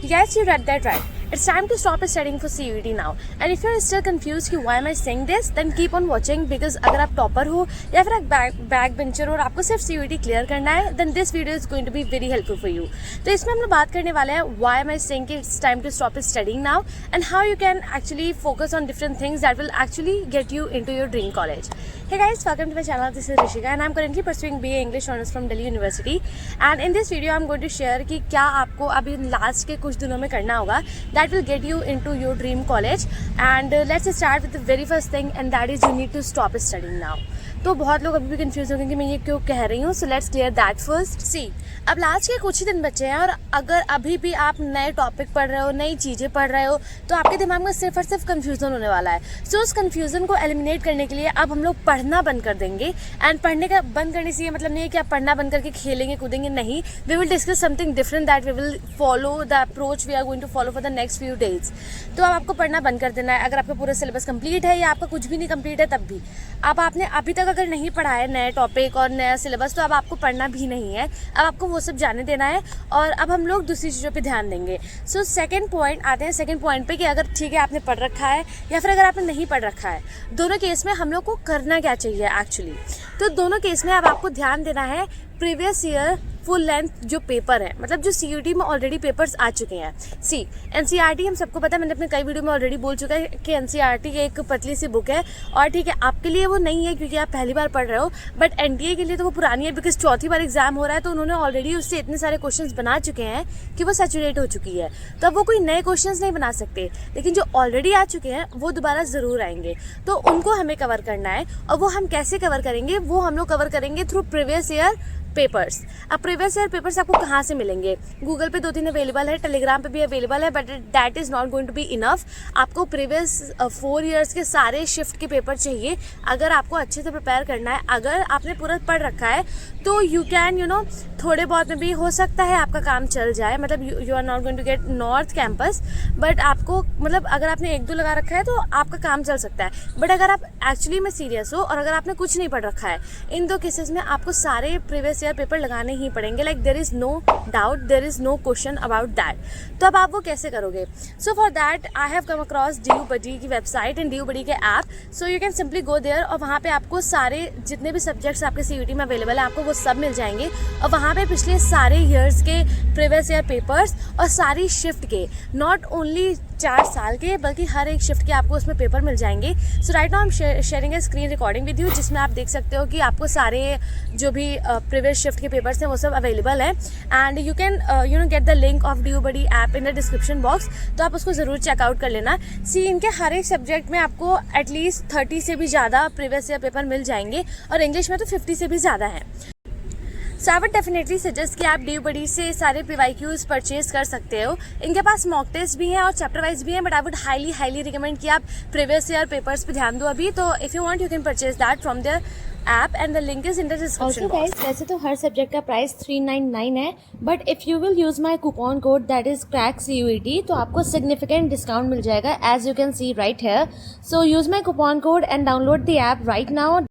Yes, you read that right. It's time to stop studying for CUET now. And if you're still confused कि why am I saying this, then keep on watching because अगर आप topper हो या फिर आप back bencher हो और आपको सिर्फ CUET क्लियर करना है, then this video is going to be very helpful for you. तो इसमें हम लोग बात करने वाले हैं why am I saying कि it's time to stop studying now and how you can actually focus on different things that will actually get you into your dream college. Hey guys, welcome to my channel. This is Rishika and I'm currently pursuing BA English Honors from Delhi University. And in this video I'm going to share कि क्या आपको अभी last के कुछ दिनों में करना होगा that will get you into your dream college. And let's start with the very first thing and that is you need to stop studying now. तो बहुत लोग अभी भी कंफ्यूज होंगे कि मैं ये क्यों कह रही हूँ. So let's clear that first. See, अब लास्ट के कुछ ही दिन बचे हैं और अगर अभी भी आप नए टॉपिक पढ़ रहे हो, नई चीज़ें पढ़ रहे हो, तो आपके दिमाग में सिर्फ और सिर्फ कन्फ्यूज़न होने वाला है. सो उस कन्फ्यूज़न को एलिमिनेट करने के लिए अब हम लोग पढ़ना बंद कर देंगे. एंड पढ़ने का बंद करने से ये मतलब नहीं है कि आप पढ़ना बंद करके खेलेंगे कूदेंगे, नहीं. We will discuss something different that we will follow the approach we are going to follow for the next few days. तो अब आपको पढ़ना बंद कर देना है. अगर आपका पूरा सिलेबस कंप्लीट है या आपका कुछ भी नहीं कंप्लीट है तब भी. अब आपने अभी तक अगर नहीं पढ़ा है नया टॉपिक और नया सिलेबस तो अब आपको पढ़ना भी नहीं है. अब आपको वो सब जाने देना है और अब हम लोग दूसरी चीज़ों पे ध्यान देंगे. सो सेकंड पॉइंट आते हैं. सेकंड पॉइंट पे कि अगर ठीक है आपने पढ़ रखा है या फिर अगर आपने नहीं पढ़ रखा है, दोनों केस में हम लोग को करना क्या चाहिए एक्चुअली. तो दोनों केस में अब आपको ध्यान देना है प्रीवियस ईयर फुल लेंथ जो पेपर है, मतलब जो CUET में ऑलरेडी पेपर्स आ चुके हैं. सी, NCERT हम सबको पता है, मैंने अपने कई वीडियो में ऑलरेडी बोल चुका है कि NCERT एक पतली सी बुक है और ठीक है आपके लिए वो नहीं है क्योंकि आप पहली बार पढ़ रहे हो, बट NTA के लिए तो वो पुरानी है बिकॉज चौथी बार एग्जाम हो रहा है. तो उन्होंने ऑलरेडी उससे इतने सारे क्वेश्चन बना चुके हैं कि वो सैचुरेट हो चुकी है. तो अब वो कोई नए क्वेश्चन नहीं बना सकते, लेकिन जो ऑलरेडी आ चुके हैं वो दोबारा ज़रूर आएंगे. तो उनको हमें कवर करना है और वो हम कैसे कवर करेंगे, वो हम लोग कवर करेंगे थ्रू प्रीवियस ईयर पेपर्स. अब प्रीवियस ईयर पेपर्स आपको कहाँ से मिलेंगे? गूगल पे 2-3 अवेलेबल है, टेलीग्राम पे भी अवेलेबल है, but that is not going to be enough. आपको प्रीवियस 4 ईयर्स के सारे शिफ्ट के पेपर चाहिए अगर आपको अच्छे से प्रिपेयर करना है. अगर आपने पूरा पढ़ रखा है तो यू कैन थोड़े बहुत में भी हो सकता है आपका काम चल जाए. मतलब you are not going to get north campus, but आपको मतलब अगर आपने 1-2 लगा रखा है तो आपका काम चल सकता है. बट अगर आप एक्चुअली में सीरियस हो और अगर आपने कुछ नहीं पढ़ रखा है, इन दो केसेस में आपको सारे प्रीवियस पेपर लगाने ही पड़ेंगे. Like there is no doubt, there is no question about that. तो अब आप वो कैसे करोगे? So for that I have come across DUBuddy की वेबसाइट एंड DUBuddy के app. So you can simply go there और वहाँ पे आपको सारे जितने भी सब्जेक्ट्स आपके CUET में अवेलेबल है आपको वो सब मिल जाएंगे. और वहाँ पे पिछले सारे ईयर्स के प्रीवियस ईयर पेपर्स और सारी शिफ्ट के, नॉट ओनली 4 साल के बल्कि हर एक शिफ्ट के आपको उसमें पेपर मिल जाएंगे. So right now I am sharing a screen recording with you जिसमें आप देख सकते हो कि आपको सारे जो भी प्रीवियस शिफ्ट के पेपर्स हैं वो सब अवेलेबल है. And you can get the link of DUBuddy app in the description box. तो आप उसको ज़रूर चेकआउट कर लेना. सी, इनके हर एक सब्जेक्ट में आपको एटलीस्ट 30 से भी ज़्यादा प्रीवियस ईयर पेपर मिल जाएंगे और इंग्लिश में तो 50 से भी ज़्यादा है. सो आई वुड डेफिनेटली सजेस्ट कि आप DUBuddy से सारे PYQs परचेज कर सकते हो. इनके पास मॉक टेस्ट भी हैं और चैप्टर वाइज भी हैं, but I would highly recommend कि आप प्रीवियस ईयर पेपर्स पे ध्यान दो अभी. तो if you want you can purchase that from their app and the link is in the description box. वैसे तो हर सब्जेक्ट का प्राइस 399 है, but if you will use my coupon code that is CRACKCUET तो आपको significant discount मिल जाएगा as you can see right here. So use my coupon code and download the app right now.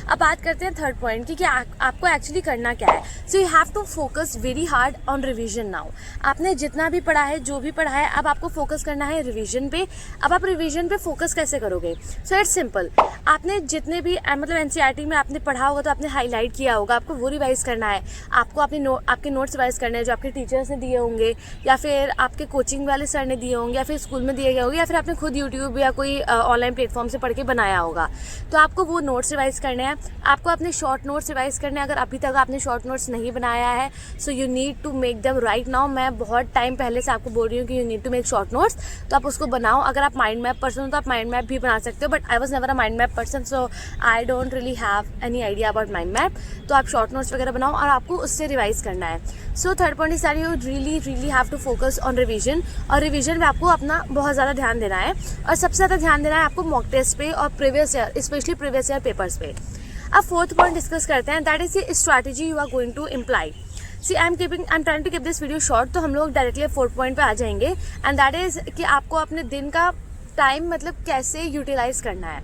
अब बात करते हैं third point की कि आपको एक्चुअली करना क्या है. So you have to focus very hard on revision now. आपने जितना भी पढ़ा है, जो भी पढ़ा है, अब आपको फोकस करना है रिवीजन पे. अब आप रिवीजन पे फोकस कैसे करोगे? So it's simple. आपने जितने भी मतलब NCERT में आपने पढ़ा होगा तो आपने हाईलाइट किया होगा, आपको वो रिवाइज करना है. आपको आपके नोट्स रिवाइज करने हैं जो आपके टीचर्स ने दिए होंगे या फिर आपके कोचिंग वाले सर ने दिए होंगे या फिर स्कूल में दिए गए होंगे या फिर आपने खुद यूट्यूब या कोई ऑनलाइन प्लेटफॉर्म से पढ़ के बनाया होगा. तो आपको वो नोट्स रिवाइज करने हैं. आपको अपने शॉर्ट नोट्स रिवाइज करने हैं. अगर अभी तक आपने शॉर्ट नोट्स नहीं बनाया है so you need to make them right now. मैं बहुत टाइम पहले से आपको बोल रही हूँ कि you need to make short notes. तो आप उसको बनाओ. अगर आप माइंड मैप पर्सन हो तो आप माइंड मैप भी बना सकते हो, but I was never a mind map person so I don't really have any idea about mind map. तो आप शॉर्ट नोट्स वगैरह बनाओ और आपको उससे रिवाइज करना है. So third point is you really have to focus on revision. और रिवीजन में आपको अपना बहुत ज़्यादा ध्यान देना है और सबसे ज़्यादा ध्यान देना है आपको मॉक टेस्ट पे और previous year specially previous year papers पे. अब फोर्थ पॉइंट डिस्कस करते हैं that is the strategy you are going to employ. See, I am trying to keep this video short. तो हम लोग डायरेक्टली फोर्थ पॉइंट पे आ जाएंगे एंड दैट इज कि आपको अपने दिन का टाइम मतलब कैसे यूटिलाइज करना है.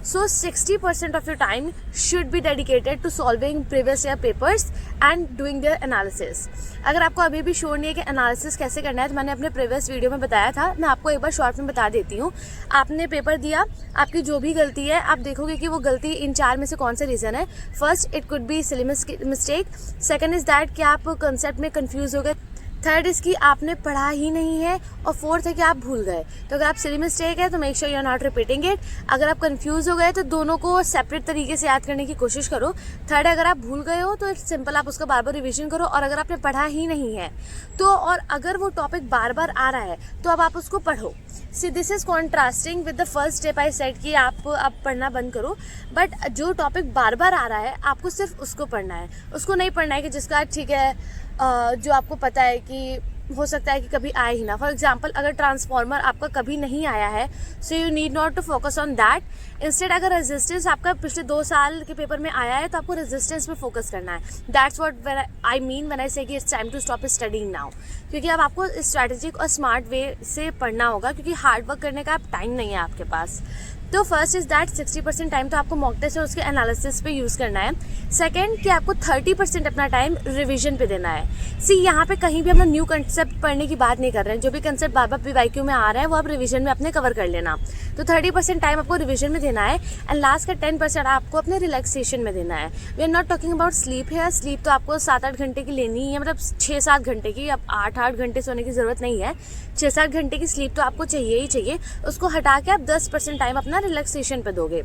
So 60% of your time should be dedicated to solving previous year papers and doing their analysis. अगर आपको अभी भी श्योर नहीं है कि एनालिसिस कैसे करना है, तो मैंने अपने प्रीवियस वीडियो में बताया था, मैं आपको एक बार शॉर्ट में बता देती हूँ. आपने पेपर दिया, आपकी जो भी गलती है आप देखोगे कि वो गलती इन 4 में से कौन सा रीज़न है. First, it could be silly mistake. Second is that कि आप कंसेप्ट में कंफ्यूज हो गए. थर्ड इज़ कि आपने पढ़ा ही नहीं है. और फोर्थ है कि आप भूल गए. तो अगर आप सिली मिस्टेक है तो make sure you are not repeating it. अगर आप कंफ्यूज हो गए तो दोनों को सेपरेट तरीके से याद करने की कोशिश करो. थर्ड, अगर आप भूल गए हो तो इट्स सिंपल, आप उसका बार बार रिविजन करो. और अगर आपने पढ़ा ही नहीं है तो, और अगर वो टॉपिक बार बार आ रहा है तो अब आप उसको पढ़ो. See this is contrasting with the first step I said कि आप अब पढ़ना बंद करो. बट जो टॉपिक बार बार आ रहा है आपको सिर्फ उसको पढ़ना है. उसको नहीं पढ़ना है कि जिसका ठीक है जो आपको पता है कि हो सकता है कि कभी आए ही ना. फॉर एग्जाम्पल, अगर ट्रांसफॉर्मर आपका कभी नहीं आया है, so you need not to focus on that. Instead अगर रेजिस्टेंस आपका पिछले 2 साल के पेपर में आया है तो आपको रेजिस्टेंस पे फोकस करना है. That's what I mean when I say कि it's time to stop studying now. क्योंकि अब आपको स्ट्रैटेजिक और स्मार्ट वे से पढ़ना होगा, क्योंकि हार्ड वर्क करने का टाइम नहीं है आपके पास. तो फर्स्ट इज़ दैट 60% टाइम तो आपको मॉक टेस्ट और उसके एनालिसिस पे यूज़ करना है. सेकंड, कि आपको 30% अपना टाइम रिवीजन पे देना है. सी यहाँ पे कहीं भी हम लोग न्यू कंसेप्ट पढ़ने की बात नहीं कर रहे हैं. जो भी कंसेप्ट बार बार PYQ में आ रहा है वो आप रिवीजन में अपने कवर कर लेना. तो 30% टाइम आपको रिवीजन में देना है. एंड लास्ट का 10% आपको अपने रिलैक्सेशन में देना है. We are not talking about sleep है. स्लीप तो आपको 7-8 घंटे की लेनी है, मतलब 6-7 घंटे की. अब 8-8 घंटे सोने की ज़रूरत नहीं है. 6-7 घंटे की स्लीप तो आपको चाहिए ही चाहिए. उसको हटा के आप 10% टाइम अपना रिलैक्सेशन पे दोगे.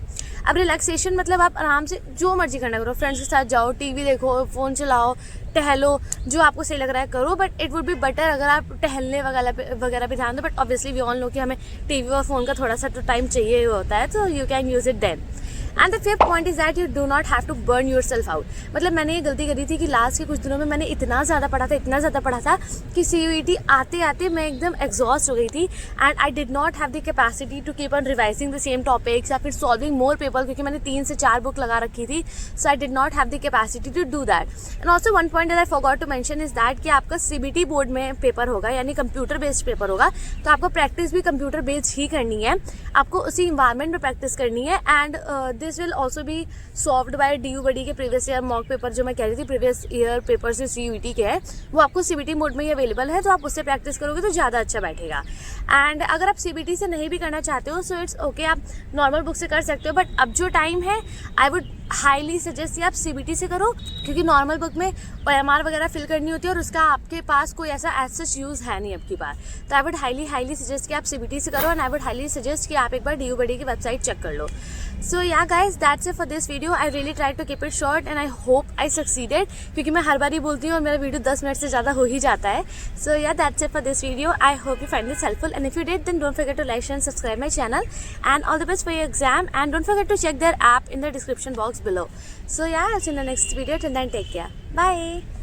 अब रिलैक्सेशन मतलब आप आराम से जो मर्जी करना करो. फ्रेंड्स के साथ जाओ, टीवी देखो, फ़ोन चलाओ, टहलो, जो आपको सही लग रहा है करो. But it would be better अगर आप टहलने वगैरह पे ध्यान दो. But obviously we all know कि हमें टीवी और फ़ोन का थोड़ा सा तो टाइम चाहिए होता है, तो you can use it then. And the fifth point is that you do not have to burn yourself out. मतलब मैंने ये गलती करी थी कि लास्ट के कुछ दिनों में मैंने इतना ज़्यादा पढ़ा था कि CUET आते आते मैं एकदम एग्जॉस्ट हो गई थी. And I did not have the capacity to keep on revising the same topics या फिर सॉल्विंग मोर पेपर, क्योंकि मैंने 3 से 4 बुक लगा रखी थी. So I did not have the capacity to do that. And also one point I forgot to mention is that कि आपका CBT बोर्ड में पेपर होगा, यानी कंप्यूटर बेस्ड पेपर होगा. तो आपको प्रैक्टिस भी कंप्यूटर बेस्ड ही करनी है. आपको उसी इन्वायरमेंट में प्रैक्टिस करनी है. And this will also be solved by DU buddy के प्रीवियस ईयर मॉक पेपर. जो मैं कह रही थी प्रीवियस ईयर पेपर से CUET के है, वो आपको CBT मोड में ही अवेलेबल है. तो आप उससे प्रैक्टिस करोगे तो ज़्यादा अच्छा बैठेगा. एंड अगर आप CBT से नहीं भी करना चाहते हो, सो इट्स ओके, आप नॉर्मल बुक से कर सकते हो. बट अब जो टाइम है, आई वुड हाईली सजेस्ट कि आप CBT से करो, क्योंकि नॉर्मल बुक में OMR वगैरह फिल करनी होती है और उसका आपके पास कोई ऐसा एज यूज़ है नहीं अब की बार. तो आई वुड हाईली सजेस्ट कि आप CBT से करो. And I would highly suggest कि आप एक बार DU बडी की वेबसाइट चेक कर लो. So yeah guys, that's it for this video. I really try to keep it short and I hope I succeeded, क्योंकि मैं हर बार ही बोलती हूँ और मेरा वीडियो 10 मिनट से ज़्यादा हो ही जाता है. So yeah that's it for this video. I hope you find this helpful, and if you did, then don't forget to like and subscribe my channel. And all the best for your exam, and don't forget to check their app in the description box below. So yeah, I'll see you in the next video. Till then, take care. Bye.